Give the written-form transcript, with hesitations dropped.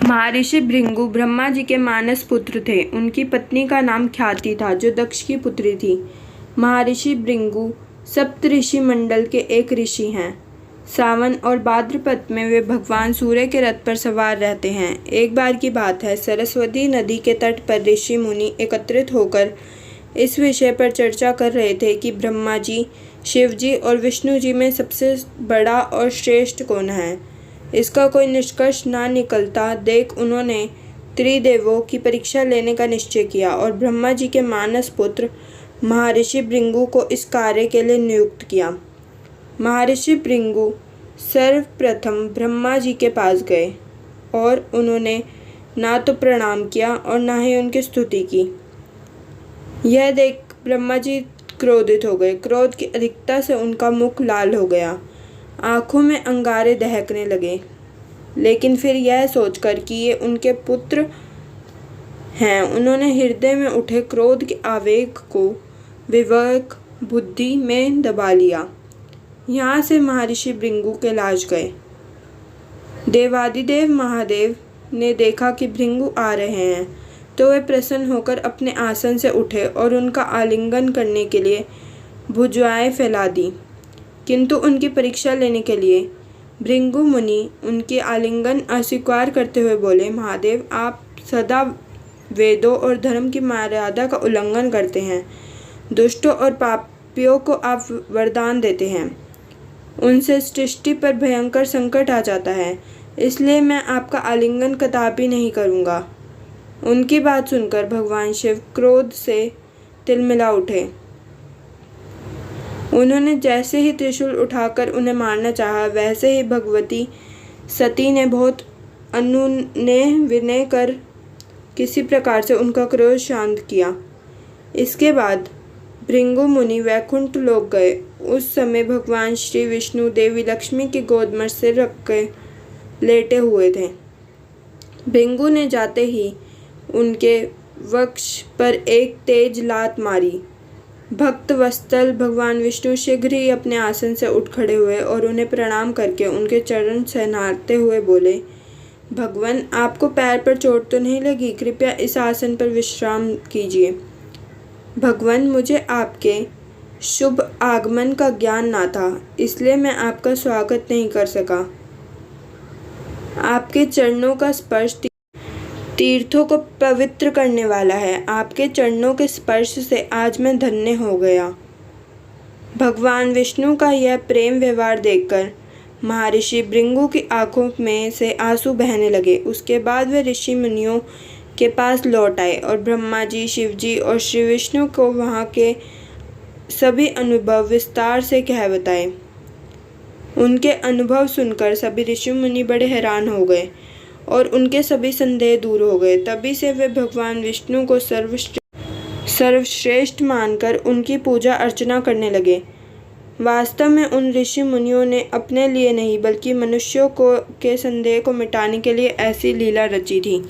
महर्षि भृगु ब्रह्मा जी के मानस पुत्र थे। उनकी पत्नी का नाम ख्याति था, जो दक्ष की पुत्री थी। महर्षि भृगु सप्तऋषि मंडल के एक ऋषि हैं। सावन और भाद्रपद में वे भगवान सूर्य के रथ पर सवार रहते हैं। एक बार की बात है, सरस्वती नदी के तट पर ऋषि मुनि एकत्रित होकर इस विषय पर चर्चा कर रहे थे कि ब्रह्मा जी, शिव जी और विष्णु जी में सबसे बड़ा और श्रेष्ठ कौन है। इसका कोई निष्कर्ष ना निकलता देख उन्होंने त्रिदेवों की परीक्षा लेने का निश्चय किया और ब्रह्मा जी के मानस पुत्र महर्षि भृगु को इस कार्य के लिए नियुक्त किया। महर्षि भृगु सर्वप्रथम ब्रह्मा जी के पास गए और उन्होंने ना तो प्रणाम किया और ना ही उनकी स्तुति की। यह देख ब्रह्मा जी क्रोधित हो गए। क्रोध की अधिकता से उनका मुख लाल हो गया, आंखों में अंगारे दहकने लगे। लेकिन फिर यह सोचकर कि ये उनके पुत्र हैं, उन्होंने हृदय में उठे क्रोध के आवेग को विवेक बुद्धि में दबा लिया। यहाँ से महर्षि भृगु के लाज गए। देवादिदेव महादेव ने देखा कि भृगु आ रहे हैं, तो वे प्रसन्न होकर अपने आसन से उठे और उनका आलिंगन करने के लिए भुजाएं फैला दी। किंतु उनकी परीक्षा लेने के लिए भृगु मुनि उनकी आलिंगन अस्वीकार करते हुए बोले, महादेव, आप सदा वेदों और धर्म की मर्यादा का उल्लंघन करते हैं। दुष्टों और पापियों को आप वरदान देते हैं, उनसे सृष्टि पर भयंकर संकट आ जाता है, इसलिए मैं आपका आलिंगन कदापि नहीं करूँगा। उनकी बात सुनकर भगवान शिव क्रोध से तिलमिला उठे। उन्होंने जैसे ही त्रिशूल उठाकर उन्हें मारना चाहा, वैसे ही भगवती सती ने बहुत अनुनय विनय कर किसी प्रकार से उनका क्रोध शांत किया। इसके बाद भृगु मुनि वैकुंठ लोक गए। उस समय भगवान श्री विष्णु देवी लक्ष्मी की गोद में सिर रख कर लेटे हुए थे। भृगु ने जाते ही उनके वक्ष पर एक तेज लात मारी। भक्त वत्सल भगवान विष्णु शीघ्र ही अपने आसन से उठ खड़े हुए और उन्हें प्रणाम करके उनके चरण सहनाते हुए बोले, भगवान, आपको पैर पर चोट तो नहीं लगी? कृपया इस आसन पर विश्राम कीजिए। भगवान, मुझे आपके शुभ आगमन का ज्ञान ना था, इसलिए मैं आपका स्वागत नहीं कर सका। आपके चरणों का स्पर्श तीर्थों को पवित्र करने वाला है। आपके चरणों के स्पर्श से आज मैं धन्य हो गया। भगवान विष्णु का यह प्रेम व्यवहार देखकर महर्षि भृगु की आंखों में से आंसू बहने लगे। उसके बाद वे ऋषि मुनियों के पास लौट आए और ब्रह्मा जी, शिव जी और श्री विष्णु को वहाँ के सभी अनुभव विस्तार से कह बताए। उनके अनुभव सुनकर सभी ऋषि मुनि बड़े हैरान हो गए और उनके सभी संदेह दूर हो गए। तभी से वे भगवान विष्णु को सर्वश्रेष्ठ मानकर उनकी पूजा अर्चना करने लगे। वास्तव में उन ऋषि मुनियों ने अपने लिए नहीं बल्कि मनुष्यों के संदेह को मिटाने के लिए ऐसी लीला रची थी।